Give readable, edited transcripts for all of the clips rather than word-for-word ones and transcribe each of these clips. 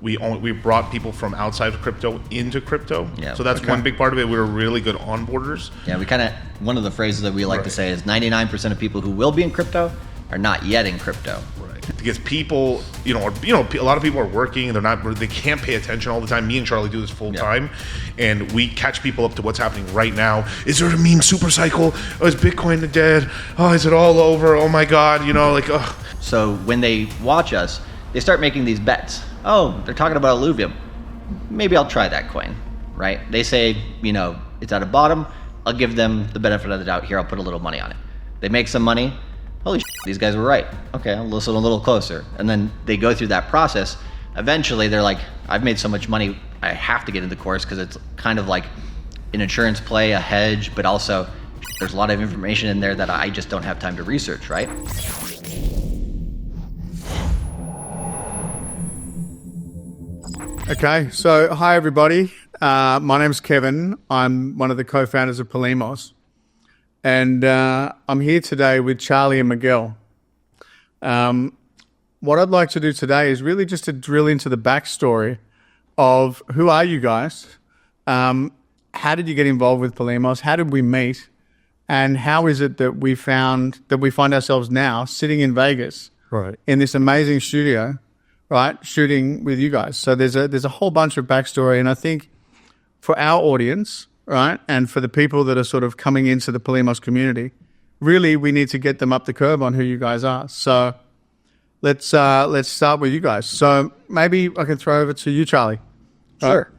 We brought people from outside of crypto into crypto. Yeah. So that's one big part of it. We were really good onboarders. Yeah, we kind of, one of the phrases that we like to say is 99% of people who will be in crypto are not yet in crypto. Right. Because people, a lot of people are working. They can't pay attention all the time. Me and Charlie do this full time, and we catch people up to what's happening right now. Is there a meme super cycle? Oh, is Bitcoin dead? Oh, is it all over? Oh my God, So when they watch us, they start making these bets. Oh, they're talking about alluvium. Maybe I'll try that coin, right? They say, it's at a bottom. I'll give them the benefit of the doubt here. I'll put a little money on it. They make some money. Holy shit, these guys were right. Okay, I'll listen a little closer. And then they go through that process. Eventually, they're like, I've made so much money, I have to get into the course because it's kind of like an insurance play, a hedge, but also there's a lot of information in there that I just don't have time to research, right? Okay, so hi everybody. My name's Kevin. I'm one of the co-founders of Polemos. And I'm here today with Charlie and Miguel. What I'd like to do today is really just to drill into the backstory of who are you guys? How did you get involved with Polemos? How did we meet? And how is it that we find ourselves now sitting in Vegas, right, in this amazing studio, right, shooting with you guys? So there's a whole bunch of backstory, and I think for our audience, right, and for the people that are sort of coming into the Polemos community, really we need to get them up the curve on who you guys are. So let's start with you guys. So maybe I can throw over to you, Charlie. Sure.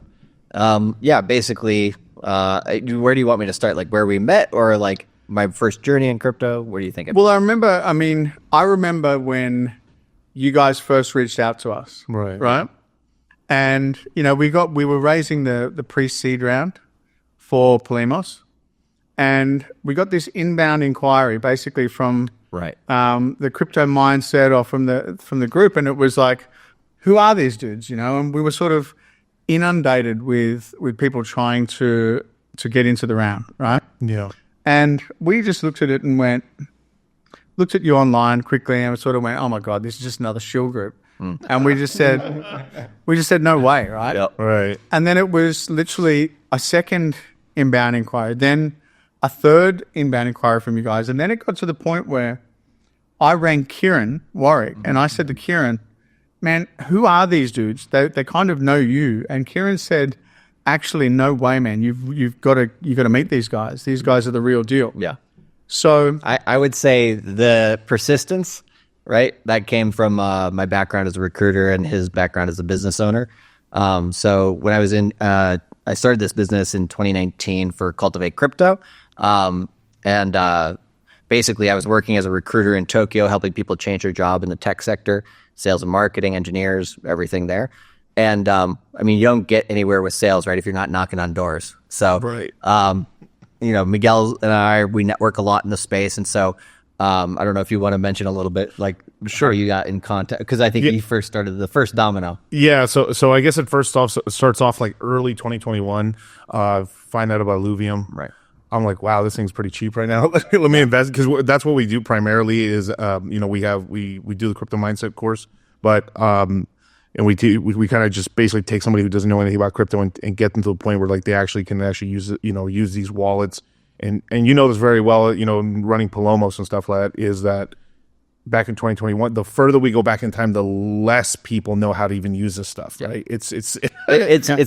Basically, where do you want me to start? Like where we met, or like my first journey in crypto? What do you think? Well, I remember when you guys first reached out to us, right? And we were raising the pre-seed round for Polemos, and we got this inbound inquiry basically from the Crypto Mindset or from the group, and it was like, who are these dudes? And we were sort of inundated with people trying to get into the round, right? Yeah. And we just looked at it and looked at you online quickly and sort of went, oh my God, this is just another shill group. And we just said, no way, right? Yep. Right. And then it was literally a second inbound inquiry, then a third inbound inquiry from you guys. And then it got to the point where I rang Kieran Warwick and I said to Kieran, man, who are these dudes? They kind of know you. And Kieran said, actually, no way, man. You've got to meet these guys. These guys are the real deal. Yeah. So I would say the persistence, right? That came from my background as a recruiter and his background as a business owner. So when I was I started this business in 2019 for Cultivate Crypto. Basically I was working as a recruiter in Tokyo, helping people change their job in the tech sector, sales and marketing, engineers, everything there. And you don't get anywhere with sales, right, if you're not knocking on doors. So, Miguel and we network a lot in the space. And so I don't know if you want to mention a little bit, like, sure, you got in contact, because I think you first started the first domino. Yeah, so I guess it starts off like early 2021. Find out about alluvium. Right. I'm like, wow, this thing's pretty cheap right now. Let me invest, because that's what we do primarily. Is we do the Crypto Mindset course, but and we kind of just basically take somebody who doesn't know anything about crypto and get them to the point where like they can use use these wallets. And this very well, running Polemos and stuff like that, is that back in 2021, the further we go back in time, the less people know how to even use this stuff, right? It's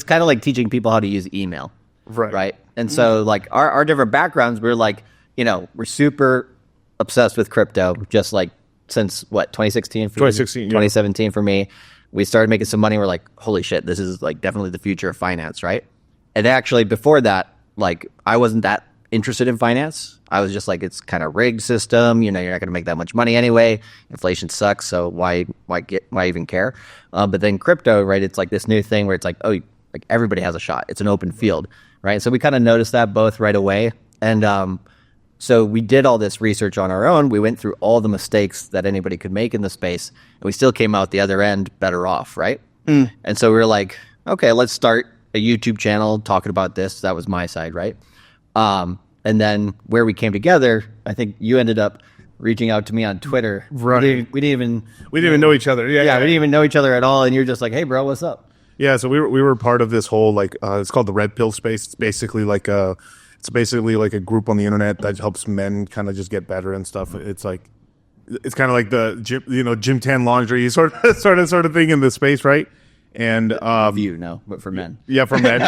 kind of like teaching people how to use email, right? And so like our different backgrounds, we're like, we're super obsessed with crypto, just like since 2016? 2017 for me. We started making some money. We're like, holy shit, this is like definitely the future of finance, right? And actually before that, like I wasn't that interested in finance. I was just like, it's kind of rigged system. You're not going to make that much money anyway. Inflation sucks, so why even care? But then crypto, right? It's like this new thing where it's like, oh, like everybody has a shot. It's an open field, right? So we kind of noticed that both right away, and so we did all this research on our own. We went through all the mistakes that anybody could make in the space, and we still came out the other end better off, right? And so we were like, okay, let's start a YouTube channel talking about this. That was my side, right? And then where we came together, I think you ended up reaching out to me on Twitter. Right. We didn't even know each other. we didn't even know each other at all. And you're just like, hey, bro, what's up? Yeah. So we were part of this whole like it's called the Red Pill space. It's basically like a group on the internet that helps men kind of just get better and stuff. It's kind of like the gym tan laundry sort of thing in the space, right? And but for men. Yeah, for men.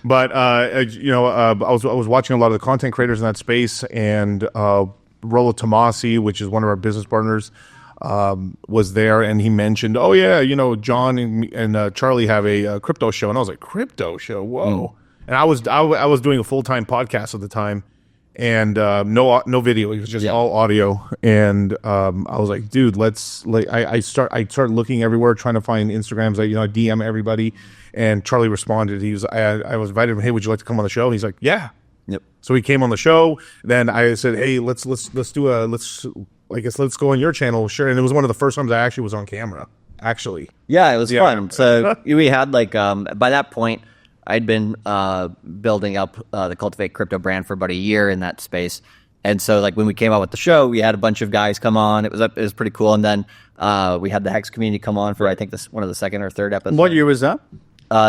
But I was watching a lot of the content creators in that space, and Rollo Tomasi, which is one of our business partners, was there, and he mentioned, oh yeah, John and Charlie have a crypto show, and I was like, crypto show, whoa! And I was doing a full-time podcast at the time, and no video, it was just all audio, and I was like, dude, I started looking everywhere, trying to find Instagrams. I DM everybody. And Charlie responded. I was invited him. Hey, would you like to come on the show? He's like, yeah. Yep. So he came on the show. Then I said, hey, let's go on your channel. Sure. And it was one of the first times I actually was on camera. Actually. Yeah, it was fun. So we had by that point, I'd been building up the Cultivate Crypto brand for about a year in that space. And so when we came out with the show, we had a bunch of guys come on. It was pretty cool. And then we had the Hex community come on for, I think, one of the second or third episodes. What year was that?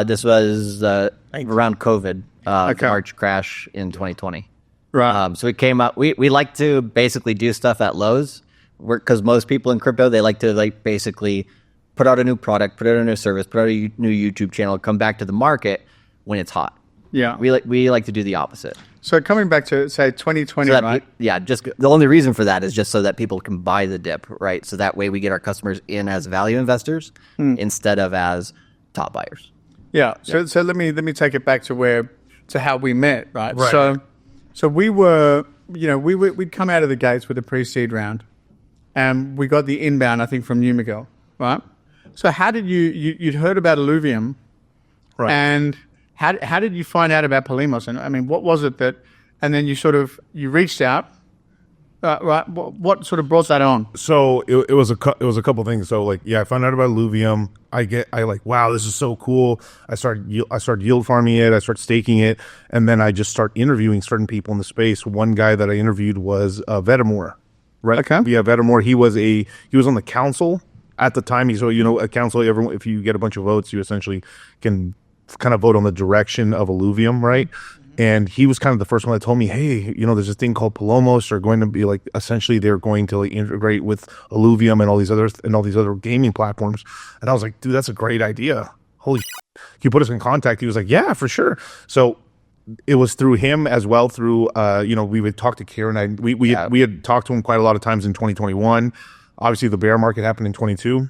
This was around COVID, the March crash in 2020. Right. So we came out. We like to basically do stuff at lows, because most people in crypto, they like to basically put out a new product, put out a new service, put out a new YouTube channel, come back to the market when it's hot. Yeah. We like to do the opposite. So coming back to, say, 2020, right? Just the only reason for that is just so that people can buy the dip, right? So that way we get our customers in as value investors instead of as top buyers. Yeah. So let me take it back to how we met, right? Right. So we were, we'd come out of the gates with a pre-seed round, and we got the inbound, I think, from New Miguel, right? So how did you'd heard about Illuvium, right? And how did you find out about Polemos? And I mean, what was it and then you reached out, right? What sort of brought that on? So it was a couple things. So I found out about Illuvium. Wow, this is so cool. I started yield farming it. I started staking it, and then I just start interviewing certain people in the space. One guy that I interviewed was Vetamore, right? Okay. Yeah, Vetamore. He was on the council at the time. A council. Everyone, if you get a bunch of votes, you essentially can kind of vote on the direction of Illuvium, right? And he was kind of the first one that told me, hey, there's this thing called Polemos. They're going to be essentially they're going to integrate with Illuvium and all these other gaming platforms. And I was like, dude, that's a great idea. Holy shit. Can you put us in contact? He was like, yeah, for sure. So it was through him as well. Through we would talk to Kieran. We had talked to him quite a lot of times in 2021. Obviously, the bear market happened in 22,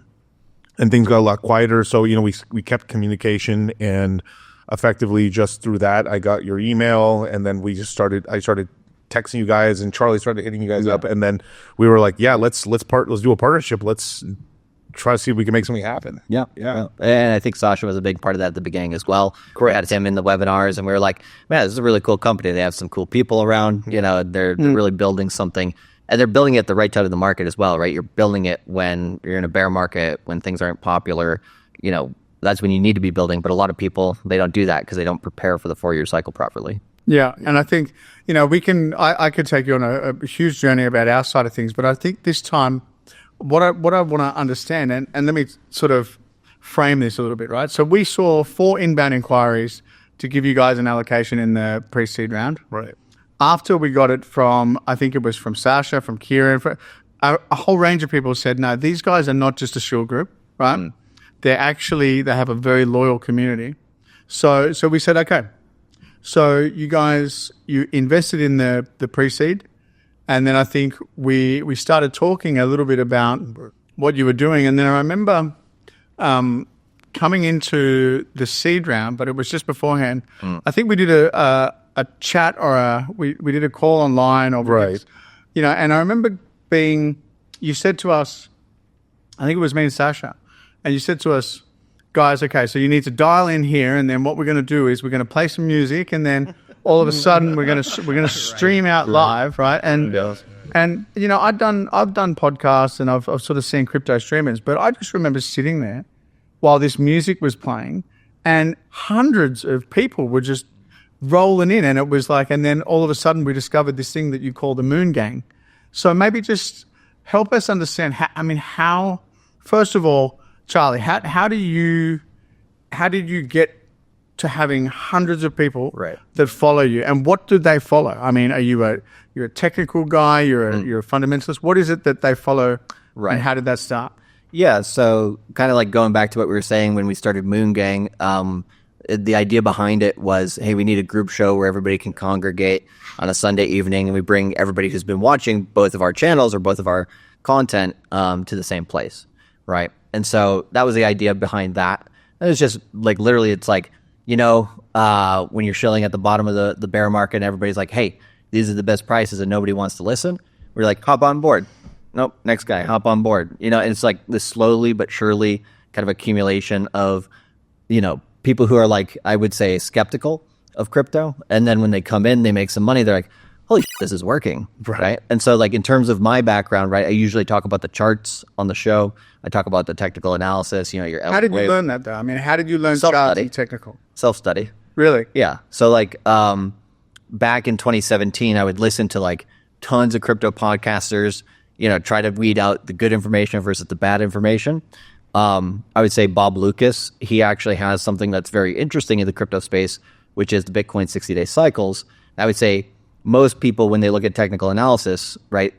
and things got a lot quieter. So we kept communication, and effectively just through that, I got your email, and then I started texting you guys, and Charlie started hitting you guys up, and then we were like, yeah, let's do a partnership. Let's try to see if we can make something happen. Yeah. And I think Sasha was a big part of that at the beginning as well. Correct. We had him in the webinars, and we were like, man, this is a really cool company. They have some cool people around. They're really building something, and they're building it at the right time of the market as well, right? You're building it when you're in a bear market, when things aren't popular. That's when you need to be building. But a lot of people, they don't do that because they don't prepare for the 4-year cycle properly. Yeah. And I think, I could take you on a huge journey about our side of things, but I think this time, what I want to understand, and let me sort of frame this a little bit, right? So we saw 4 inbound inquiries to give you guys an allocation in the pre-seed round. Right. After we got it from, I think it was from Sasha, from Kieran, a whole range of people said, no, these guys are not just a shield group, right? They have a very loyal community. So we said, okay. So you invested in the pre-seed, and then I think we started talking a little bit about what you were doing. And then I remember coming into the seed round, but it was just beforehand. I think we did a chat or we did a call online, or right. And I remember you said to us, I think it was me and Sasha, and you said to us, guys, okay, so you need to dial in here, and then what we're going to do is we're going to play some music, and then all of a sudden we're going to stream out live, right? And I've done podcasts, and I've sort of seen crypto streamers, but I just remember sitting there while this music was playing, and hundreds of people were just rolling in, and it was and then all of a sudden we discovered this thing that you call the Moon Gang, So maybe just help us understand how first of all, Charlie, how did you get to having hundreds of people that follow you, and what do they follow? I mean, you're a technical guy, you're a fundamentalist. What is it that they follow, and how did that start? Yeah, so kind of like going back to what we were saying when we started Moon Gang, the idea behind it was, hey, we need a group show where everybody can congregate on a Sunday evening, and we bring everybody who's been watching both of our channels or both of our content to the same place, right? And so that was the idea behind that. And it was just like literally, it's like, when you're shilling at the bottom of the bear market and everybody's like, hey, these are the best prices and nobody wants to listen. We're like, hop on board. Nope, next guy, hop on board. And it's like this slowly but surely kind of accumulation of, people who are like, I would say, skeptical of crypto. And then when they come in, they make some money. They're like, holy shit, this is working, right? And so like in terms of my background, right, I usually talk about the charts on the show. I talk about the technical analysis, your How did you learn that though? I mean, how did you learn charts and technical? Self-study. Really? Yeah. So like back in 2017, I would listen to like tons of crypto podcasters, try to weed out the good information versus the bad information. I would say Bob Lucas, he actually has something that's very interesting in the crypto space, which is the Bitcoin 60-day cycles. I would say most people, when they look at technical analysis, right,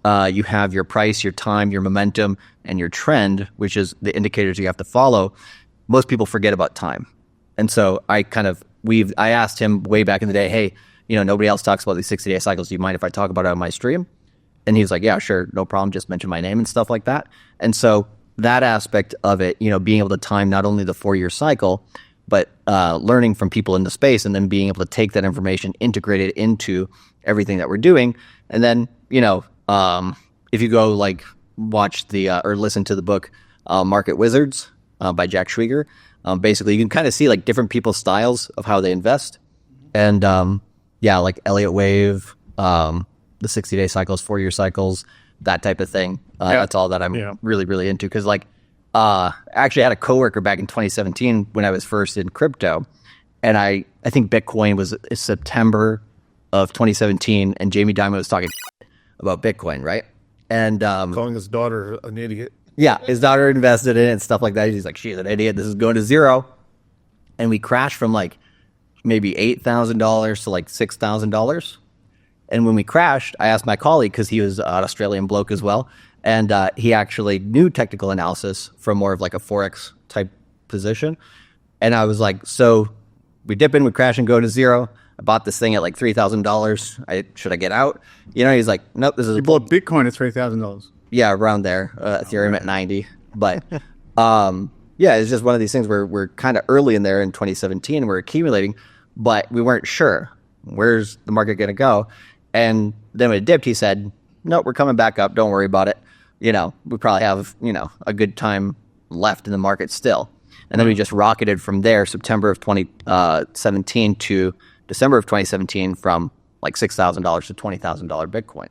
you have your price, your time, your momentum, and your trend, which is the indicators you have to follow. Most people forget about time. And so I asked him way back in the day, hey, nobody else talks about these 60-day cycles. Do you mind if I talk about it on my stream? And he was like, yeah, sure, no problem. Just mention my name and stuff like that. And so that aspect of it, being able to time not only the 4-year cycle, but learning from people in the space and then being able to take that information, integrate it into everything that we're doing. And then, if you go like watch or listen to the book Market Wizards by Jack Schwieger, basically you can kind of see like different people's styles of how they invest. And like Elliott Wave, the 60-day cycles, 4-year cycles, that type of thing. That's all that I'm really, really into. Because like, I actually had a coworker back in 2017 when I was first in crypto, and I think Bitcoin was September of 2017, and Jamie Dimon was talking about Bitcoin, right? And calling his daughter an idiot. Yeah, his daughter invested in it and stuff like that. He's like, she's an idiot. This is going to zero. And we crashed from like maybe $8,000 to like $6,000. And when we crashed, I asked my colleague, because he was an Australian bloke as well, and he actually knew technical analysis from more of like a Forex type position. And I was like, so we dip in, we crash and go to zero. I bought this thing at like $3,000. Should I get out? He's like, nope, this is You bought Bitcoin at $3,000. Yeah, around there. Ethereum at 90. But it's just one of these things where we're kind of early in there in 2017. We're accumulating, but we weren't sure. Where's the market going to go? And then when it dipped, he said, no, we're coming back up. Don't worry about it. We probably have, a good time left in the market still. And then we just rocketed from there, September of 2017 to December of 2017, from like $6,000 to $20,000 Bitcoin.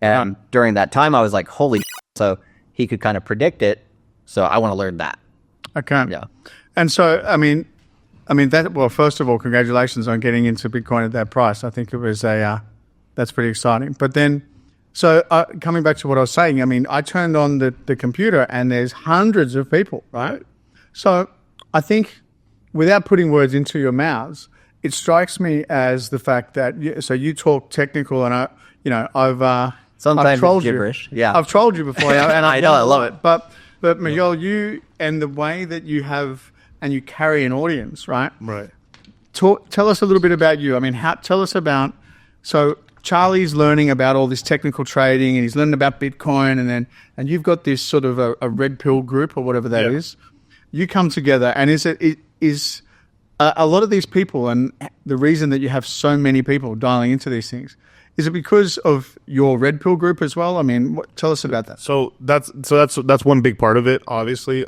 And during that time, I was like, holy shit. So he could kind of predict it. So I want to learn that. Okay. Yeah. And so, I mean that, well, first of all, congratulations on getting into Bitcoin at that price. I think it was that's pretty exciting. But then, so coming back to what I was saying, I turned on the computer and there's hundreds of people, right? So I think, without putting words into your mouths, it strikes me as the fact that, so you talk technical, and I've trolled gibberish. You. Yeah. I've trolled you before, and I know, I love it. But Miguel, you, and the way that you have, and you carry an audience, right? Right. Tell us a little bit about you. Tell us about, so Charlie's learning about all this technical trading, and he's learning about Bitcoin, and you've got this sort of a red pill group or whatever that is. You come together, and is a lot of these people, and the reason that you have so many people dialing into these things, is it because of your red pill group as well? Tell us about that. So that's one big part of it. Obviously,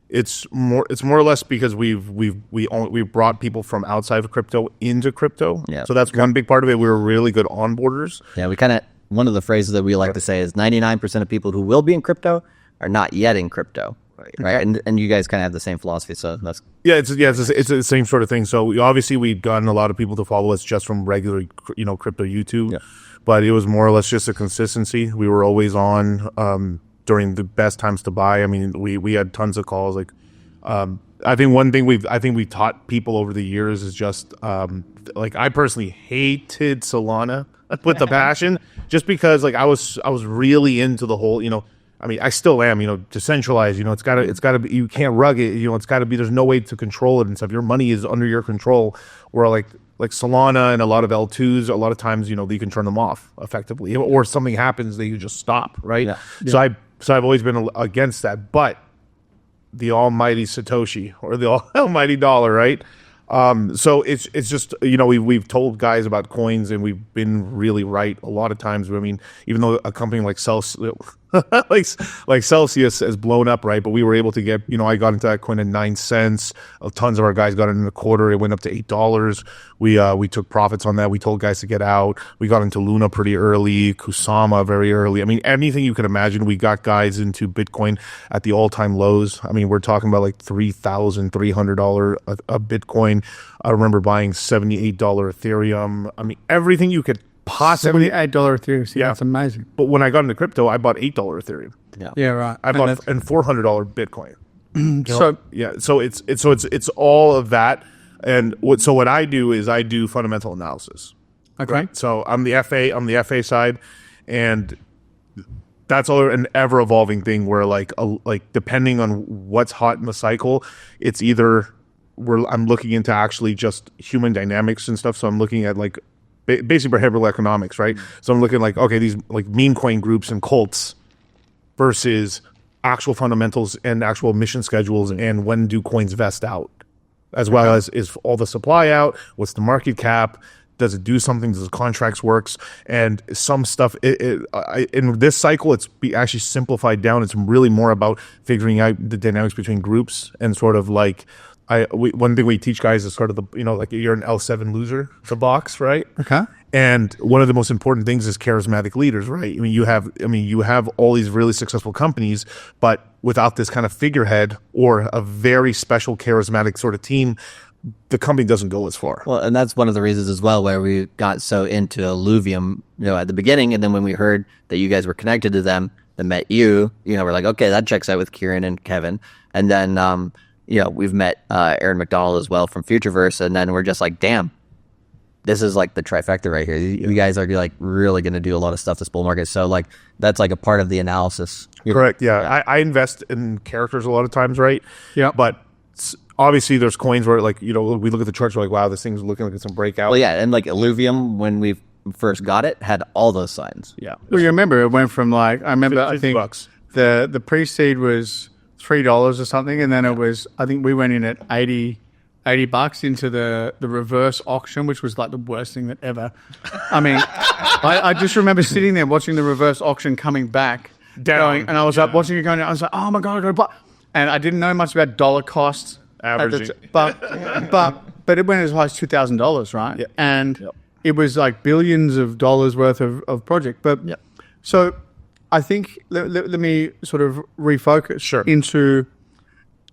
it's more or less because we've brought people from outside of crypto into crypto. Yeah. So that's one big part of it. We're really good onboarders. Yeah, we kind of, one of the phrases that we like to say is 99% of people who will be in crypto are not yet in crypto. Right. And you guys kind of have the same philosophy, so that's it's the same sort of thing. So we've gotten a lot of people to follow us just from regular crypto YouTube, but it was more or less just a consistency. We were always on during the best times to buy. I mean, we had tons of calls. Like, I think one thing we've taught people over the years is just like, I personally hated Solana with the passion, just because like I was really into the whole, I mean, I still am, decentralized, it's gotta be, you can't rug it, it's gotta be, there's no way to control it and stuff. Your money is under your control, where like Solana and a lot of L2s, a lot of times, you can turn them off effectively, or something happens that you just stop, right? Yeah. So I've always been against that, but the almighty Satoshi, or the almighty dollar, right? So it's just, we've told guys about coins, and we've been really right a lot of times. I mean, even though a company like Celsius, like Celsius has blown up, right? But we were able to get, I got into that coin at 9 cents. Tons of our guys got it in a quarter. It went up to $8. We took profits on that. We told guys to get out. We got into Luna pretty early, Kusama very early. I mean, anything you could imagine. We got guys into Bitcoin at the all-time lows. I mean, we're talking about like $3,300 a Bitcoin. I remember buying $78 Ethereum. I mean, everything you could possibly. $78 Ethereum. See, yeah, that's amazing. But when I got into crypto, I bought $8 Ethereum. Yeah, right. I bought and $400 Bitcoin. So it's all of that. And what I do is I do fundamental analysis. Okay. Right? So I'm the FA side, and that's all an ever evolving thing where like depending on what's hot in the cycle, it's either I'm looking into actually just human dynamics and stuff. So I'm looking at like basically behavioral economics, right? So I'm looking like, okay, these like meme coin groups and cults versus actual fundamentals and actual mission schedules, and when do coins vest out, as well as is all the supply out, what's the market cap, does it do something, does the contracts works, and some stuff in this cycle it's actually simplified down. It's really more about figuring out the dynamics between groups, and sort of like one thing we teach guys is sort of the, like you're an L7 loser, the box, right? Okay. And one of the most important things is charismatic leaders, right? I mean, you have all these really successful companies, but without this kind of figurehead or a very special charismatic sort of team, the company doesn't go as far. Well, and that's one of the reasons as well where we got so into Illuvium, at the beginning, and then when we heard that you guys were connected to them, and met you, we're like, okay, that checks out with Kieran and Kevin, and then we've met Aaron McDonald as well from Futureverse, and then we're just like, damn, this is like the trifecta right here. You guys are like really going to do a lot of stuff this bull market. So like that's like a part of the analysis. Correct. Yeah. I invest in characters a lot of times, right? Yeah. But obviously there's coins where like, we look at the charts, we're like, wow, this thing's looking like it's some breakout. Well, yeah. And like Illuvium, when we first got it, had all those signs. Yeah. Well, you remember it went from like, I remember, I think $50. the pre-seed was $3 or something. And then it was, I think we went in at $80 into the reverse auction, which was like the worst thing that ever. I mean, I just remember sitting there watching the reverse auction coming back, and I was up watching it going down. I was like, oh my God, I gotta buy. And I didn't know much about dollar cost averaging, but it went as high as $2,000, right? Yep. And it was like billions of dollars worth of project. But so I think let me sort of refocus into.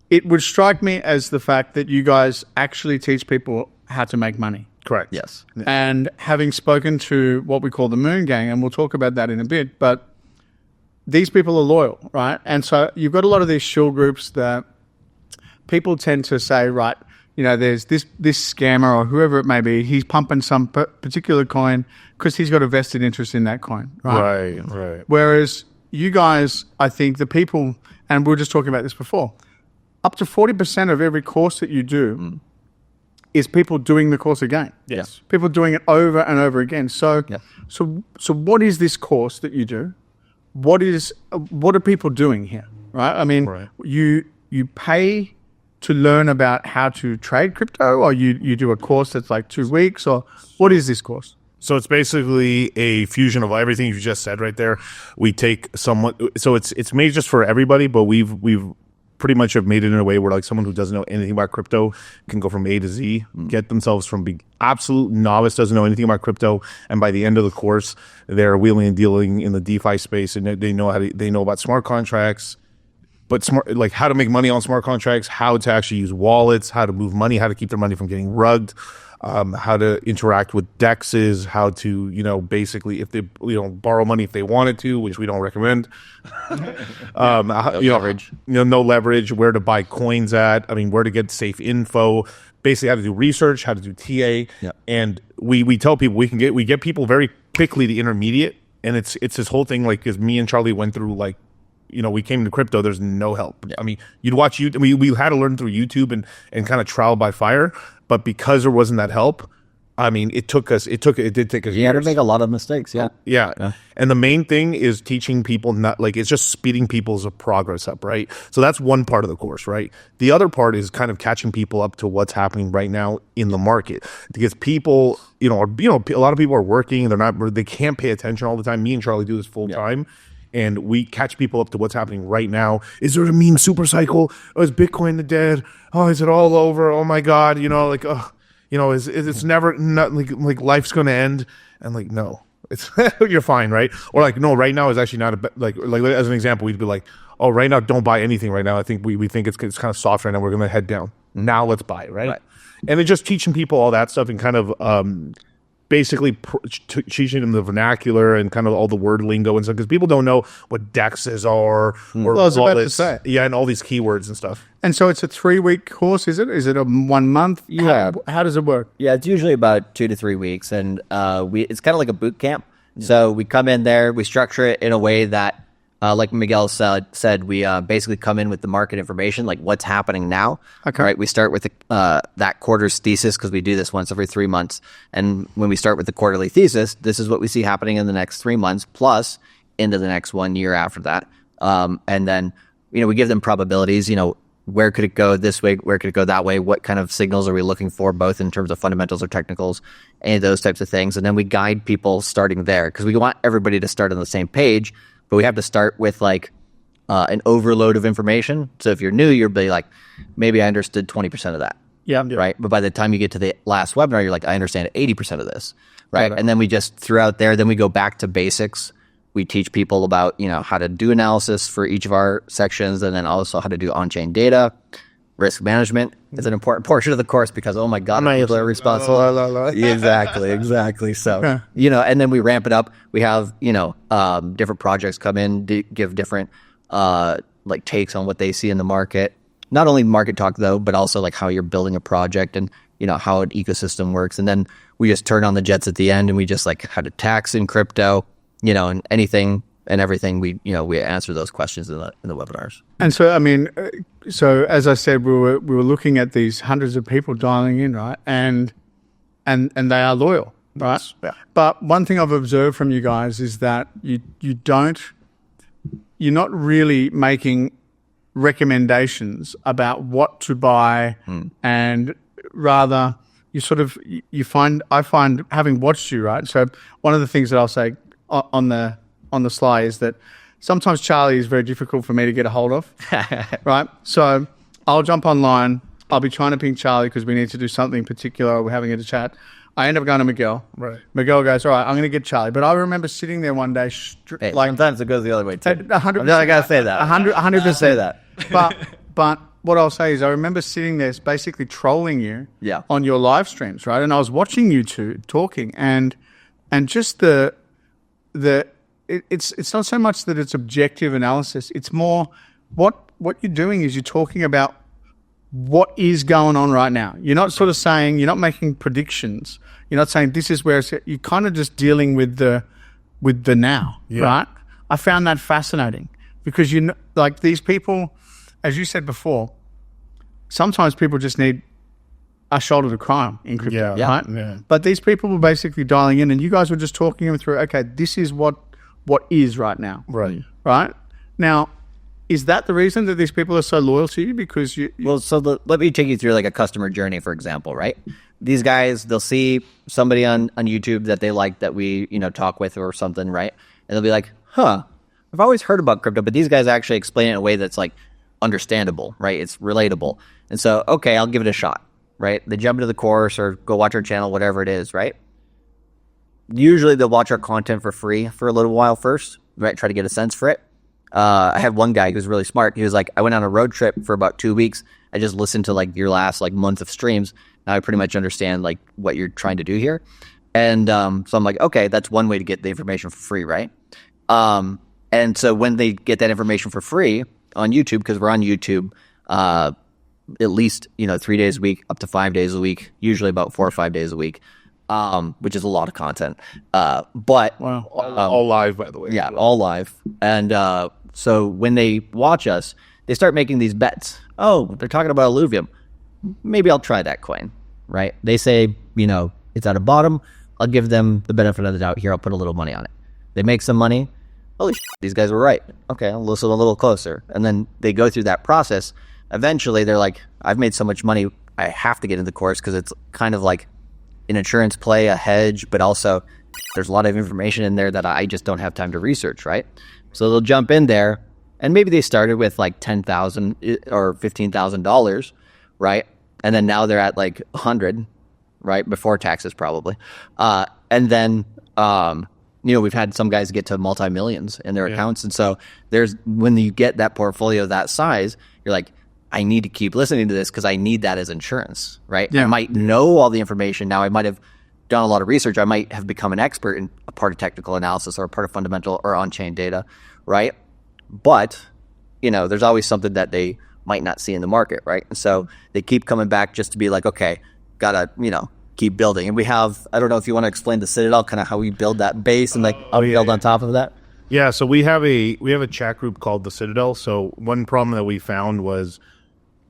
It would strike me as the fact that you guys actually teach people how to make money. Correct. Yes. And having spoken to what we call the Moon Gang, and we'll talk about that in a bit, but these people are loyal, right? And so you've got a lot of these shill groups that people tend to say, right, there's this scammer or whoever it may be, he's pumping some particular coin because he's got a vested interest in that coin, right? Right. Whereas you guys, I think the people, and we were just talking about this before, up to 40% of every course that you do is people doing the course again. Yes. People doing it over and over again. So what is this course that you do? What are people doing here? Right? I mean, you pay to learn about how to trade crypto, or you do a course that's like 2 weeks, or what is this course? So it's basically a fusion of everything you just said right there. We take so it's made just for everybody, but we've pretty much have made it in a way where like someone who doesn't know anything about crypto can go from A to Z, get themselves from being absolute novice, doesn't know anything about crypto, and by the end of the course, they're wheeling and dealing in the DeFi space, and they know about smart contracts, but like how to make money on smart contracts, how to actually use wallets, how to move money, how to keep their money from getting rugged. how to interact with dexes, how to, basically if they, borrow money if they wanted to, which we don't recommend. Leverage. No leverage, where to buy coins at. I mean, where to get safe info. Basically, how to do research, how to do TA, and we tell people we get people very quickly to intermediate, and it's this whole thing like because me and Charlie went through like, we came to crypto. There's no help. I mean, you'd watch YouTube. We had to learn through YouTube and kind of trial by fire, but because there wasn't that help, I mean, it did take us. You had to make a lot of mistakes. Yeah. And the main thing is teaching people it's just speeding people's progress up, right? So that's one part of the course, right? The other part is kind of catching people up to what's happening right now in the market, because people, a lot of people are working. They can't pay attention all the time. Me and Charlie do this full time. And we catch people up to what's happening right now. Is there a meme super cycle? Oh, is Bitcoin the dead? Oh, is it all over? Oh my God. Is it's never not like life's going to end? And like, no, it's you're fine. Right. Or like, no, right now is actually not like as an example, we'd be like, oh, right now, don't buy anything right now. I think we think it's kind of soft right now. We're going to head down. Now let's buy. Right. And it's just teaching people all that stuff and kind of, basically teaching them the vernacular and kind of all the word lingo and stuff, because people don't know what dexes are or I was about to say. and all these keywords and stuff. And so it's a 3-week course, is it? Is it a 1 month? How does it work? Yeah, it's usually about 2 to 3 weeks, and it's kind of like a boot camp. So we come in there, we structure it in a way that, like Miguel said, we basically come in with the market information, like what's happening now. Okay. Right. We start with that quarter's thesis, because we do this once every 3 months. And when we start with the quarterly thesis, this is what we see happening in the next 3 months, plus into the next 1 year after that. And then, we give them probabilities, where could it go this way? Where could it go that way? What kind of signals are we looking for, both in terms of fundamentals or technicals, any of those types of things. And then we guide people starting there, because we want everybody to start on the same page. But we have to start with like an overload of information. So if you're new, you'll be like, maybe I understood 20% of that. Yeah. Right. But by the time you get to the last webinar, you're like, I understand 80% of this. Right. And then we just throughout there, then we go back to basics. We teach people about, how to do analysis for each of our sections, and then also how to do on-chain data. Risk management is an important portion of the course, because, oh my God, people are responsible. Exactly. So, and then we ramp it up. We have, different projects come in, give different, like takes on what they see in the market. Not only market talk though, but also like how you're building a project and, how an ecosystem works. And then we just turn on the jets at the end, and we just like how to tax in crypto, and anything and everything. We answer those questions in the webinars. And so, I mean, so as I said, we were looking at these hundreds of people dialing in, right? And they are loyal, right? Yeah. But one thing I've observed from you guys is that you're not really making recommendations about what to buy, and rather I find having watched you, right? So one of the things that I'll say on the slide is that sometimes Charlie is very difficult for me to get a hold of, right? So I'll jump online. I'll be trying to ping Charlie because we need to do something particular. We're having a chat. I end up going to Miguel. Right. Miguel goes, all right, I'm going to get Charlie. But I remember sitting there one day, sometimes it goes the other way too. 100%. I gotta say that. 100% say that. But what I'll say is I remember sitting there basically trolling you on your live streams, right? And I was watching you two talking, and just it's not so much that it's objective analysis. It's more what you're doing is you're talking about what is going on right now. You're not sort of saying, you're not making predictions. You're not saying this is where it's, you're kind of just dealing with the now, right? I found that fascinating, because like these people, as you said before, sometimes people just need a shoulder to cry on in crypto, right? Yeah. But these people were basically dialing in, and you guys were just talking them through, okay, this is what is right now. Right. Right? Now, is that the reason that these people are so loyal to you? Because let me take you through like a customer journey, for example, right? These guys, they'll see somebody on YouTube that they like, that we, talk with or something, right? And they'll be like, I've always heard about crypto, but these guys actually explain it in a way that's like understandable, right? It's relatable. And so, okay, I'll give it a shot, right? They jump into the course or go watch our channel, whatever it is, right? Usually they'll watch our content for free for a little while first, right? Try to get a sense for it. I had one guy who was really smart. He was like, I went on a road trip for about 2 weeks. I just listened to like your last like month of streams, Now I pretty much understand like what you're trying to do here. And so I'm like, okay, that's one way to get the information for free, right? And so when they get that information for free on YouTube, because we're on YouTube at least 3 days a week, up to 5 days a week, usually about 4 or 5 days a week, which is a lot of content. But Wow. All live, by the way. yeah, all live. And so when they watch us, they start making these bets. Oh, they're talking about Illuvium. Maybe I'll try that coin, right? They say, it's at a bottom. I'll give them the benefit of the doubt here. I'll put a little money on it. They make some money. Holy shit, these guys were right. Okay, I'll listen a little closer. And then they go through that process. Eventually, they're like, I've made so much money, I have to get into the course because it's kind of like an insurance play, a hedge, but also there's a lot of information in there that I just don't have time to research, right? So they'll jump in there, and maybe they started with like $10,000 or $15,000, right? And then now they're at like 100, right? Before taxes, probably. And then, we've had some guys get to multi-millions in their accounts. And so when you get that portfolio that size, you're like, I need to keep listening to this because I need that as insurance, right? Yeah. I might know all the information. Now I might have done a lot of research. I might have become an expert in a part of technical analysis or a part of fundamental or on-chain data, right? But, there's always something that they might not see in the market, right? And so they keep coming back just to be like, okay, gotta, keep building. And we have, I don't know if you want to explain the Citadel, kind of how we build that base and build on top of that. Yeah, so we have a chat group called the Citadel. So one problem that we found was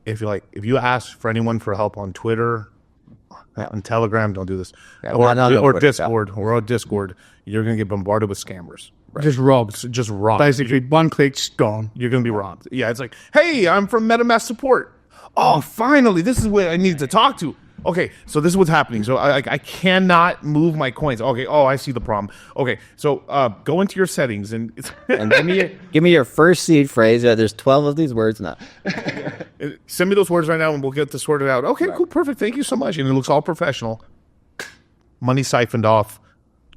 if you ask for anyone for help on Twitter, on Telegram, don't do this, or Discord, or on Discord, you're gonna get bombarded with scammers. Right? Just robbed. Just robbed. Basically, one click, gone. You're gonna be robbed. Yeah, it's like, hey, I'm from MetaMask support. Oh, finally, this is what I need to talk to. Okay, so this is what's happening. So I cannot move my coins. Okay, I see the problem. Okay, so go into your settings and give me your first seed phrase. Yeah, there's 12 of these words now. Send me those words right now and we'll get this sorted out. Okay, cool, perfect. Thank you so much. And it looks all professional. Money siphoned off.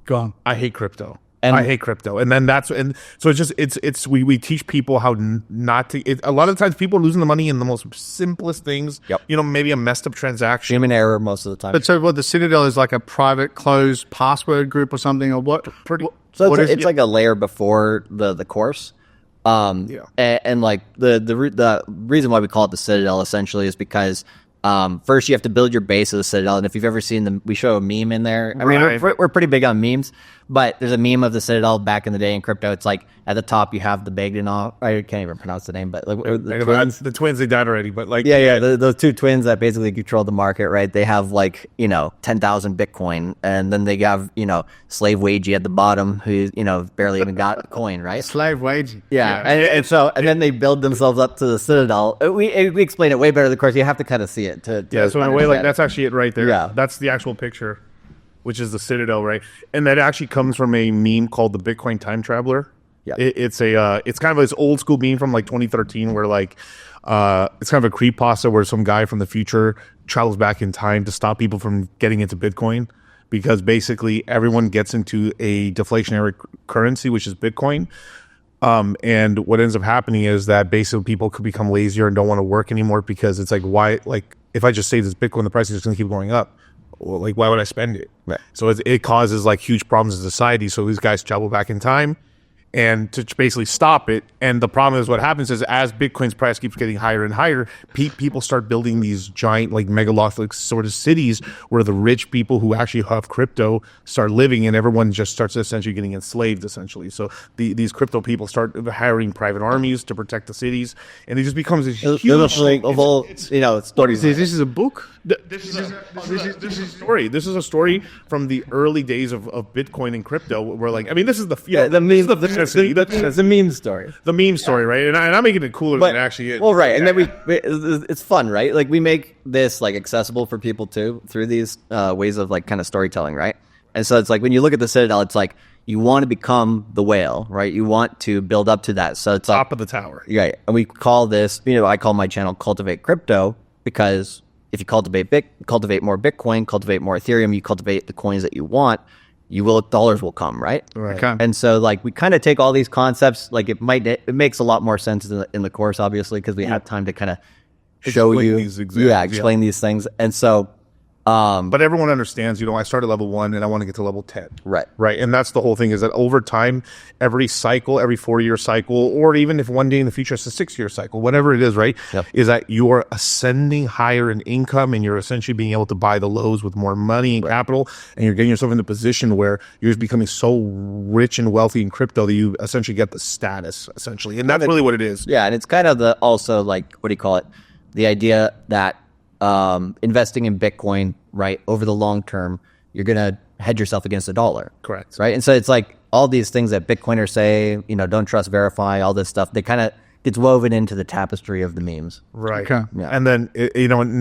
Gone. I hate crypto. I hate crypto. And then so we teach people how not to, a lot of times people are losing the money in the most simplest things. Yep. Maybe a messed up transaction. Human error most of the time. But so what, the Citadel is like a private closed password group or something, or what? So it's like a layer before the course. And like the reason why we call it the Citadel essentially is because first you have to build your base of the Citadel. And if you've ever seen them, we show a meme in there. I mean, we're pretty big on memes, but there's a meme of the Citadel back in the day in crypto. It's like at the top you have the Bogdanov. I can't even pronounce the name, but like the twins, they died already, but like those two twins that basically control the market, right? They have like 10,000 Bitcoin, and then they have Slave Wagey at the bottom who barely even got a coin, right? Slave Wagey. Yeah. And then they build themselves up to the Citadel. We explain it way better. Of course, you have to kind of see it. So in a way, like that's actually it right there. Yeah, that's the actual picture, which is the Citadel, right? And that actually comes from a meme called the Bitcoin Time Traveler. Yeah, it's kind of this old school meme from like 2013 where like it's kind of a creepypasta where some guy from the future travels back in time to stop people from getting into Bitcoin, because basically everyone gets into a deflationary currency, which is Bitcoin. And what ends up happening is that basically people could become lazier and don't want to work anymore, because it's like, why, like if I just save this Bitcoin, the price is just going to keep going up. Well, like, why would I spend it? Right. So it causes like huge problems in society. So these guys travel back in time and to basically stop it. And the problem is what happens is as Bitcoin's price keeps getting higher and higher, people start building these giant like megalithic sort of cities where the rich people who actually have crypto start living, and everyone just starts essentially getting enslaved essentially. So these crypto people start hiring private armies to protect the cities, and it just becomes this huge stories. This is a book? This is a story. This is a story from the early days of Bitcoin and crypto. Where like, I mean, this is the that's a meme story. The meme story, right? And I'm making it cooler than it actually is. Well, right, and then it's fun, right? Like we make this like accessible for people too through these ways of like kind of storytelling, right? And so it's like when you look at the Citadel, it's like you want to become the whale, right? You want to build up to that. So it's like top of the tower, right? And we call this, I call my channel "Cultivate Crypto" because if you cultivate more Bitcoin, cultivate more Ethereum, you cultivate the coins that you want, dollars will come, right? Okay. And so like we kind of take all these concepts, like it makes a lot more sense in the course, obviously, because we have time to kind of show you, explain these things. And so But everyone understands, I started level 1 and I want to get to level 10. Right. Right. And that's the whole thing, is that over time, every cycle, every 4-year cycle, or even if one day in the future it's a 6-year cycle, whatever it is, right, is that you're ascending higher in income, and you're essentially being able to buy the lows with more money and capital, and you're getting yourself in a position where you're just becoming so rich and wealthy in crypto that you essentially get the status, essentially. And that's really what it is. Yeah. And it's kind of also like, what do you call it? The idea that investing in Bitcoin, right, over the long term, you're going to hedge yourself against the dollar. Correct. Right. And so it's like all these things that Bitcoiners say, don't trust, verify, all this stuff, they kind of gets woven into the tapestry of the memes. Right. Okay. Yeah. And then,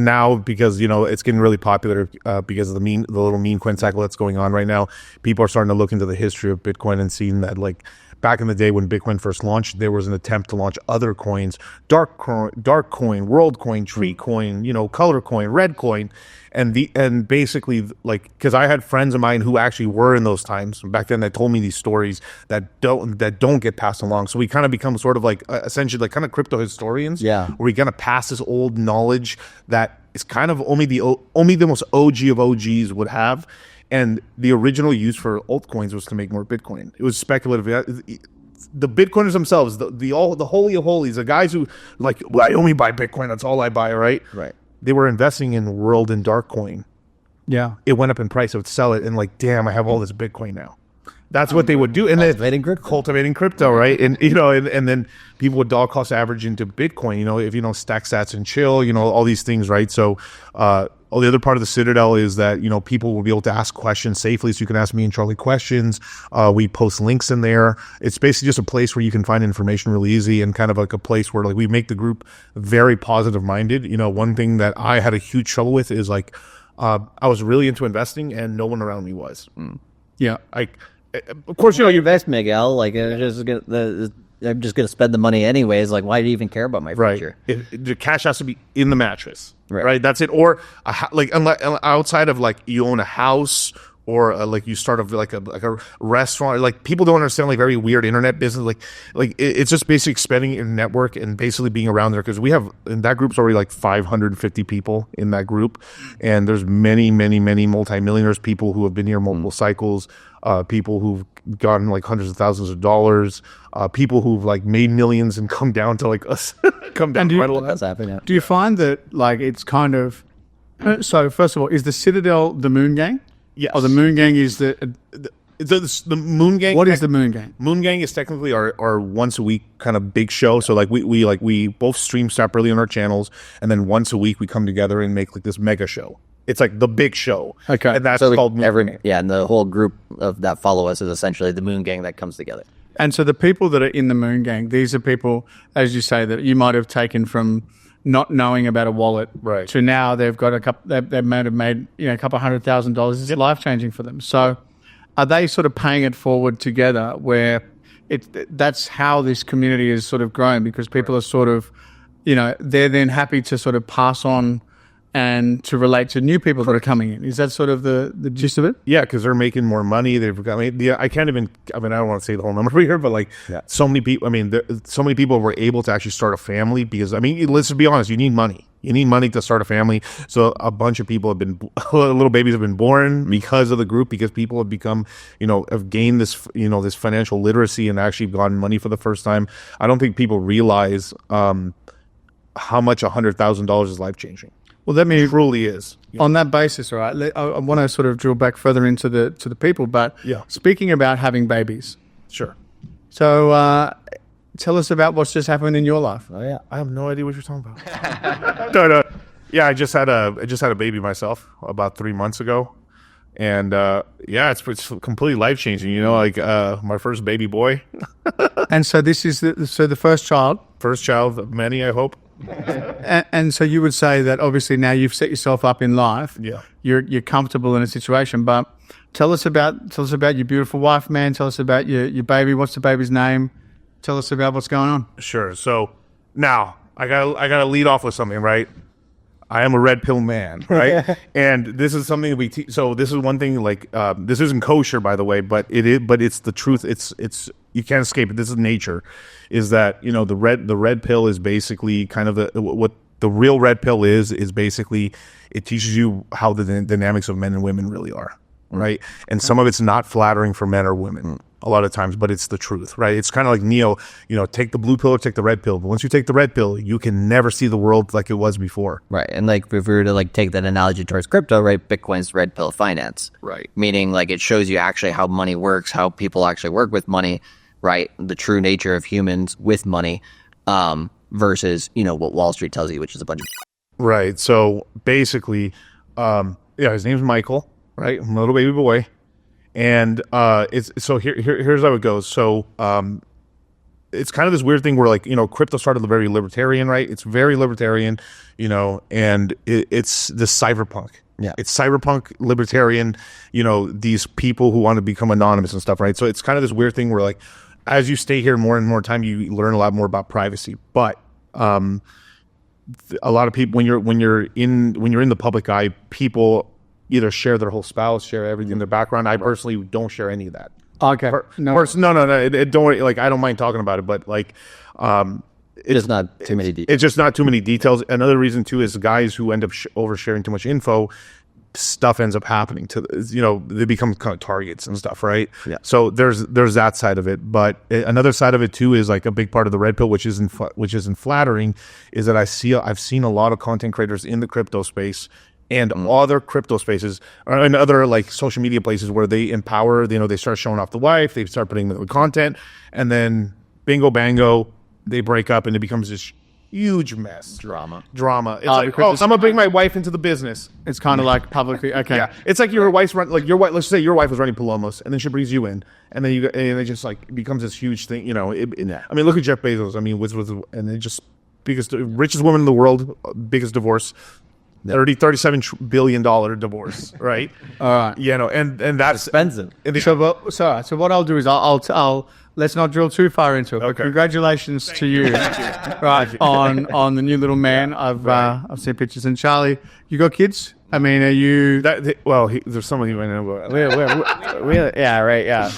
now because, it's getting really popular because of the little meme coin cycle that's going on right now, people are starting to look into the history of Bitcoin and seeing that, like, back in the day when Bitcoin first launched, there was an attempt to launch other coins, dark coin, world coin, tree coin, color coin, red coin. And basically, like, because I had friends of mine who actually were in those times back then that told me these stories that don't get passed along. So we kind of become sort of like essentially like kind of crypto historians. Yeah. Where we kind of pass this old knowledge that is kind of only the most OG of OGs would have. And the original use for altcoins was to make more Bitcoin. It was speculative. The Bitcoiners themselves, the holy of holies, the guys who like, well, I only buy Bitcoin, that's all I buy, right? Right. They were investing in world and dark coin. Yeah. It went up in price. They would sell it and like, damn, I have all this Bitcoin now. That's what they would do. And then cultivating crypto, right? And and then people would dollar cost average into Bitcoin, if stack sats and chill, all these things, right? So the other part of the Citadel is that, people will be able to ask questions safely. So you can ask me and Charlie questions. We post links in there. It's basically just a place where you can find information really easy, and kind of like a place where like we make the group very positive minded. One thing that I had a huge trouble with is like, I was really into investing and no one around me was. Yeah. Of course, you invest, Miguel. Like, I'm just gonna spend the money anyways. Like, why do you even care about my future? The cash has to be in the mattress, right? That's it. Or outside of like you own a house, or like you start like a restaurant. Like, people don't understand like very weird internet business. Like it's just basically expanding your network and basically being around there, because we have in that group's already like 550 people in that group, and there's many multimillionaires, people who have been here multiple cycles. People who've gotten like hundreds of thousands of dollars, people who've like made millions and come down to like us, come down. Do you find that like it's kind of so? First of all, is the Citadel the Moon Gang? Yes. Or the Moon Gang is the Moon Gang. What is the Moon Gang? Moon Gang is technically our once a week kind of big show. So like we both stream separately on our channels, and then once a week we come together and make like this mega show. It's like the big show. Okay. And that's called Moon Gang. Yeah, and the whole group that follow us is essentially the Moon Gang that comes together. And so the people that are in the Moon Gang, these are people, as you say, that you might have taken from not knowing about a wallet, right, to now they've got they might have made a couple $100,000. It's life changing for them. So are they sort of paying it forward together, where that's how this community is sort of grown, because people are sort of, they're then happy to sort of pass on and to relate to new people that are coming in. Is that sort of the gist of it? Yeah, because they're making more money. I can't even. I don't want to say the whole number here, but like so many people. So many people were able to actually start a family because let's be honest. You need money. You need money to start a family. So a bunch of people have been, little babies have been born because of the group, because people have become, have gained this, this financial literacy and actually gotten money for the first time. I don't think people realize how much $100,000 is life changing. Well, that means truly is. On that basis, all right. I want to sort of drill back further into the people, but speaking about having babies, sure. So tell us about what's just happened in your life. Oh yeah, I have no idea what you're talking about. No. Yeah, I just had a baby myself about 3 months ago, and it's completely life changing. My first baby boy. And so this is the first child. First child of many, I hope. And so you would say that obviously now you've set yourself up in life. Yeah, you're comfortable in a situation. But tell us about your beautiful wife, man. Tell us about your baby. What's the baby's name? Tell us about what's going on. Sure. So now I gotta lead off with something, right? I am a red pill man, right? And this is something we teach. So this is one thing. Like this isn't kosher, by the way, but it is. But it's the truth. It's you can't escape it. This is nature. Is that the red pill is basically kind of what the real red pill is basically it teaches you how the dynamics of men and women really are, right? And some of it's not flattering for men or women a lot of times, but it's the truth, right? It's kind of like Neo, take the blue pill or take the red pill. But once you take the red pill, you can never see the world like it was before. Right. And like if we were to like take that analogy towards crypto, right? Bitcoin's red pill finance. Right. Meaning like it shows you actually how money works, how people actually work with money, right? The true nature of humans with money, versus, what Wall Street tells you, which is a bunch of right. So basically, his name's Michael, right? I'm a little baby boy. And it's so here's how it goes. So it's kind of this weird thing where like crypto started very libertarian, right? It's very libertarian, and it's this cyberpunk. Yeah, it's cyberpunk libertarian. These people who want to become anonymous and stuff, right? So it's kind of this weird thing where like as you stay here more and more time, you learn a lot more about privacy. But a lot of people when you're in the public eye, people either share their whole spouse, share everything in their background. I personally don't share any of that. Okay. No. Don't like. I don't mind talking about it, but like, it's just not too many details. It's just not too many details. Another reason too is guys who end up oversharing too much info, stuff ends up happening to they become kind of targets and stuff, right? Yeah. So there's that side of it, but another side of it too is like a big part of the red pill, which isn't flattering, is that I've seen a lot of content creators in the crypto space and other crypto spaces and other like social media places where they empower, they start showing off the wife, they start putting the content, and then bingo bango, they break up and it becomes this huge mess. Drama. It's like, I'm gonna bring my wife into the business. It's kind of like publicly, okay. Yeah, it's like your wife's like your wife. Let's say your wife was running Polemos, and then she brings you in, and then it just like becomes this huge thing. I mean, look at Jeff Bezos. I mean, and it just biggest richest woman in the world, biggest divorce. $37 billion divorce, right? All right. And that's expensive. So what I'll do is I'll let's not drill too far into it. But okay. Congratulations to you, right? On the new little man. I've seen pictures. And Charlie, you got kids? I mean, are you? There's someone you might know about. Yeah, right. Yeah.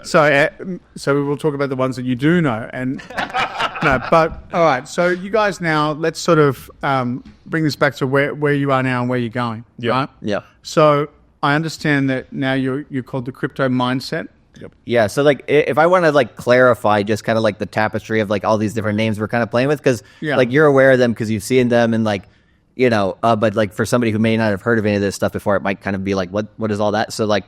So we will talk about the ones that you do know. And no, but all right. So you guys now, let's sort of bring this back to where you are now and where you're going. Yeah. Right? Yeah. So I understand that now you're called the Crypto Mindset. Yep. Yeah. So like, if I want to like clarify just kind of like the tapestry of like all these different names we're kind of playing with, because like you're aware of them because you've seen them and like, but like for somebody who may not have heard of any of this stuff before, it might kind of be like, what is all that? So like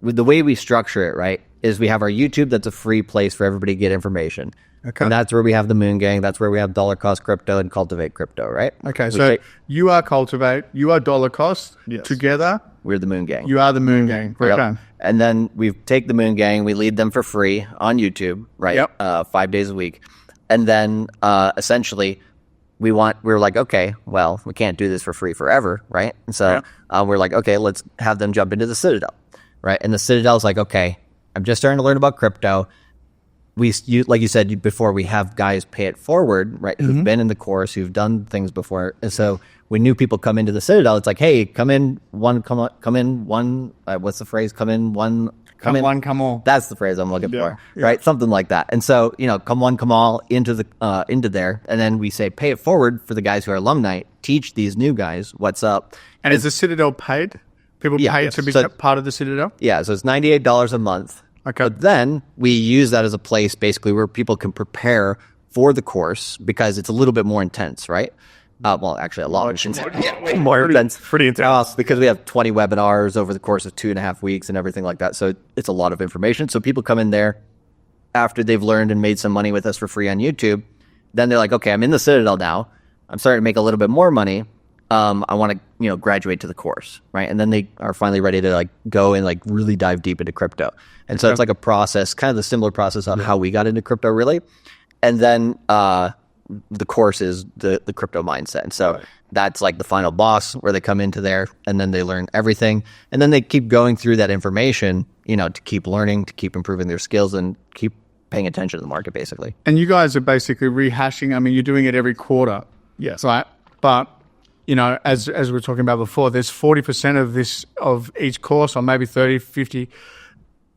with the way we structure it, right, is we have our YouTube, that's a free place for everybody to get information. Okay. And that's where we have the Moon Gang. That's where we have Dollar Cost Crypto and Cultivate Crypto, right? Okay. So you are Cultivate, you are Dollar Cost. Yes. Together. We're the Moon Gang. You are the Moon Gang. Yep. Okay. And then we take the Moon Gang, we lead them for free on YouTube, right? Yep. 5 days a week. And then essentially we're like, okay, well, we can't do this for free forever, right? And so we're like, okay, let's have them jump into the Citadel, right? And the Citadel's like, okay, I'm just starting to learn about crypto. Like you said before, we have guys pay it forward, right? Who've been in the course, who've done things before. And so when new people come into the Citadel, it's like, hey, come in one. What's the phrase? Come in one. Come one, come all. That's the phrase I'm looking for, right? Something like that. And so, come one, come all into there. And then we say, pay it forward for the guys who are alumni, teach these new guys what's up. And is the Citadel paid? People pay to be part of the Citadel? Yeah. So it's $98 a month. Okay. But then we use that as a place basically where people can prepare for the course because it's a little bit more intense, right? Well, actually, a lot more intense. Pretty intense. Because we have 20 webinars over the course of 2.5 weeks and everything like that. So it's a lot of information. So people come in there after they've learned and made some money with us for free on YouTube. Then they're like, okay, I'm in the Citadel now. I'm starting to make a little bit more money. I want to, graduate to the course, right? And then they are finally ready to like go and like really dive deep into crypto. And so it's like a process, kind of the similar process on how we got into crypto, really. And then the course is the Crypto Mindset. And so that's like the final boss where they come into there and then they learn everything. And then they keep going through that information, to keep learning, to keep improving their skills and keep paying attention to the market, basically. And you guys are basically rehashing. I mean, you're doing it every quarter. Yes. Right. But as we were talking about before, there's 40% of each course, or maybe 30, 50,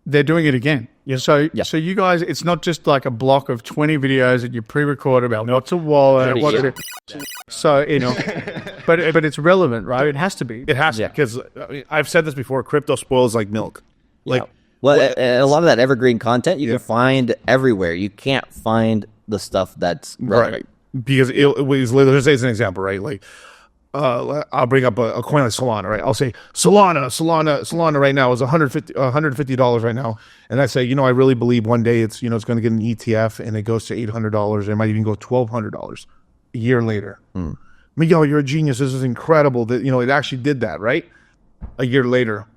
they're doing it again. Yeah. So you guys, it's not just like a block of 20 videos that you pre-record about what's a wallet, so but it's relevant, right? It has to be. It has to, because I've said this before. Crypto spoils like milk. Like, well, a lot of that evergreen content you can find everywhere. You can't find the stuff that's relevant. Right. Because let's say it's an example, right? Like, I'll bring up a coin like Solana, right? I'll say Solana right now is $150 right now, and I say, I really believe one day it's it's going to get an ETF and it goes to $800. It might even go $1,200 a year later. Miguel, you're a genius. This is incredible that it actually did that, right? A year later,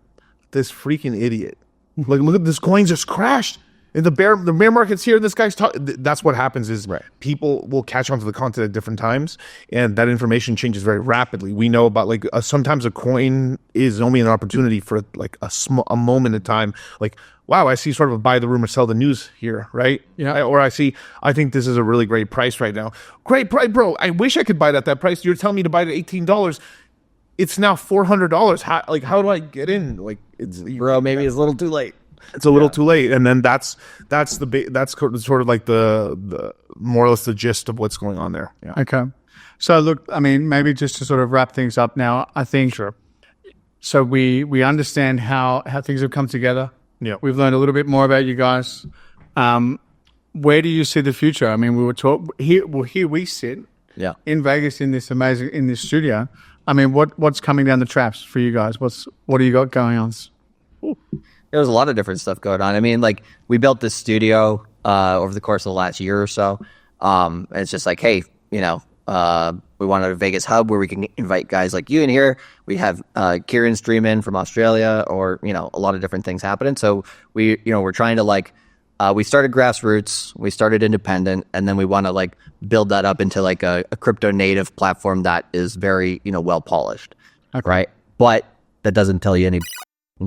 this freaking idiot, like, look at this coin just crashed. And the bear market's here. This guy's talking. That's what happens is people will catch on to the content at different times, and that information changes very rapidly. We know about sometimes a coin is only an opportunity for like a moment in time. Like, wow, I see sort of a buy the rumor, sell the news here, right? Yeah. Or I think this is a really great price right now. Great price, bro. I wish I could buy it at that price. You're telling me to buy it at $18. It's now $400. How do I get in? Like, bro, maybe it's a little too late. It's a little too late, and then that's sort of like the more or less the gist of what's going on there. Yeah. Okay. So look, I mean, maybe just to sort of wrap things up now, I think. Sure. So we understand how things have come together. Yeah. We've learned a little bit more about you guys. Where do you see the future? I mean, we were here we sit. Yeah. In Vegas in this studio. I mean, what's coming down the traps for you guys? What do you got going on? Ooh. There was a lot of different stuff going on. I mean, like, we built this studio over the course of the last year or so. And it's just like, hey, we wanted a Vegas hub where we can invite guys like you in here. We have Kieran stream in from Australia, or a lot of different things happening. So we're trying to we started grassroots, we started independent, and then we want to build that up into a crypto native platform that is very well polished, right? But that doesn't tell you any.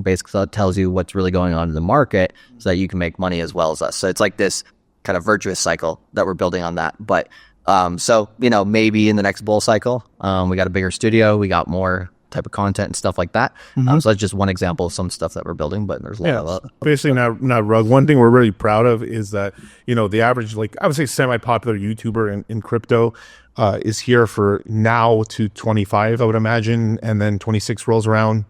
Basically, it tells you what's really going on in the market so that you can make money as well as us. So it's like this kind of virtuous cycle that we're building on that. But maybe in the next bull cycle, we got a bigger studio, we got more type of content and stuff like that. So that's just one example of some stuff that we're building, but there's a lot of that. Basically, not rug. One thing we're really proud of is that, the average, I would say semi-popular YouTuber in crypto is here for now to 25, I would imagine, and then 26 rolls around.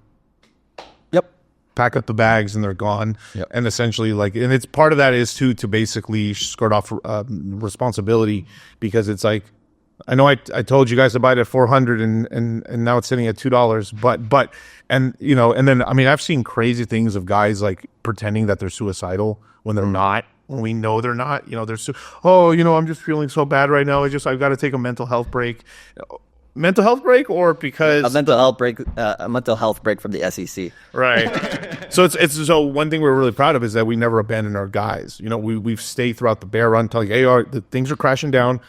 Pack up the bags and they're gone. And essentially, and it's part of that is to basically skirt off responsibility, because it's like, I know I told you guys to buy it at $400 and now it's sitting at $2, and then I mean, I've seen crazy things of guys pretending that they're suicidal when they're not. When we know they're not, I'm just feeling so bad right now. I've got to take a mental health break. Mental health break, or because a mental health break from the SEC, right? So one thing we're really proud of is that we never abandoned our guys. We've stayed throughout the bear run, telling, hey, the things are crashing down.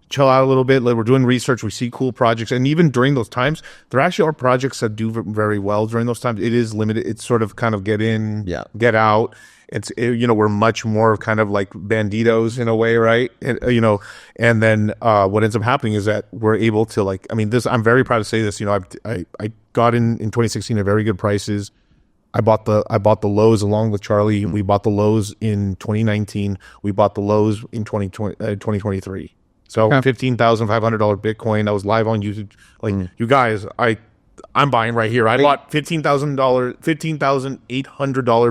Chill out a little bit. We're doing research. We see cool projects, and even during those times, there actually are projects that do very well during those times. It is limited. It's sort of kind of get in, get out. We're much more kind of like banditos in a way, right? And then what ends up happening is that we're able to I'm very proud to say this. I got in 2016 at very good prices. I bought the lows along with Charlie. We bought the lows in 2019. We bought the lows in 2023. So $15,500 Bitcoin. I was live on YouTube. You guys, I'm buying right here. I bought $15,800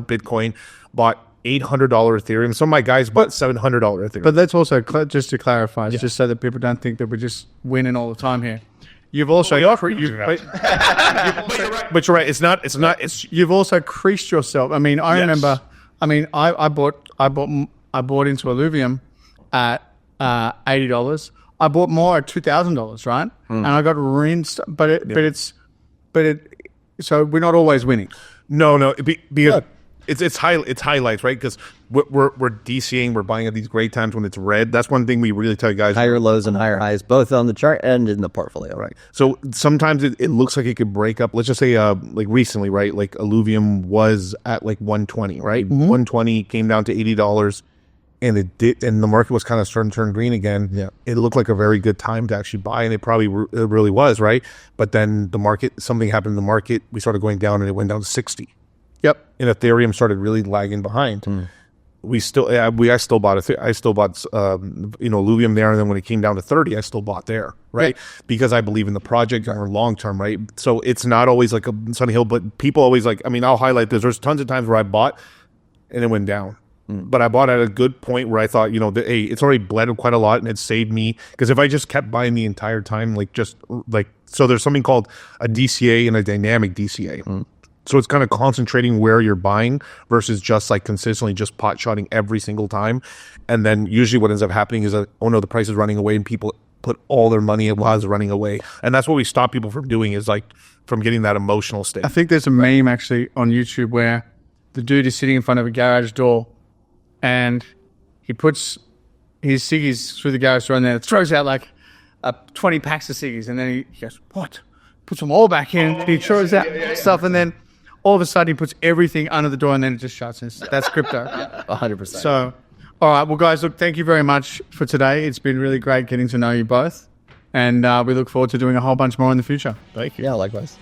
Bitcoin. Bought $800 Ethereum. Some of my guys bought $700 Ethereum. But that's also just to clarify, just so that people don't think that we're just winning all the time here. You've also, but you're right. It's not. You've also creased yourself. I mean, I remember. I mean, I bought into Illuvium at $80. I bought more at $2,000, right? And I got rinsed. So we're not always winning. No, because. It's highlights, right? Because we're DCing, we're buying at these great times when it's red. That's one thing we really tell you guys. Higher lows and higher highs, both on the chart and in the portfolio. Right. So sometimes it looks like it could break up. Let's just say recently, right? Like Illuvium was at 120, right? 120 came down to $80, and it did, and the market was kind of starting to turn green again. Yeah. It looked like a very good time to actually buy, and it really was, right? But then something happened in the market. We started going down, and it went down to 60. Yep. And Ethereum started really lagging behind. I still bought Illuvium there, and then when it came down to 30, I still bought there, right? Because I believe in the project or long term, right? So it's not always like a sunny hill, but people always like. I mean, I'll highlight this. There's tons of times where I bought and it went down, but I bought at a good point where I thought, hey, it's already bled quite a lot, and it saved me, because if I just kept buying the entire time, so there's something called a DCA and a dynamic DCA. So it's kind of concentrating where you're buying versus just like consistently just pot shotting every single time. And then usually what ends up happening is that, oh no, the price is running away, and people put all their money while it's running away. And that's what we stop people from doing, is like from getting that emotional state. I think there's a meme actually on YouTube where the dude is sitting in front of a garage door and he puts his ciggies through the garage door and then throws out like 20 packs of ciggies. And then he goes, what? Puts them all back in. He throws out stuff, and then all of a sudden he puts everything under the door, and then it just shuts. That's crypto. 100%. So, all right. Well, guys, look, thank you very much for today. It's been really great getting to know you both. And we look forward to doing a whole bunch more in the future. Thank you. Yeah, likewise.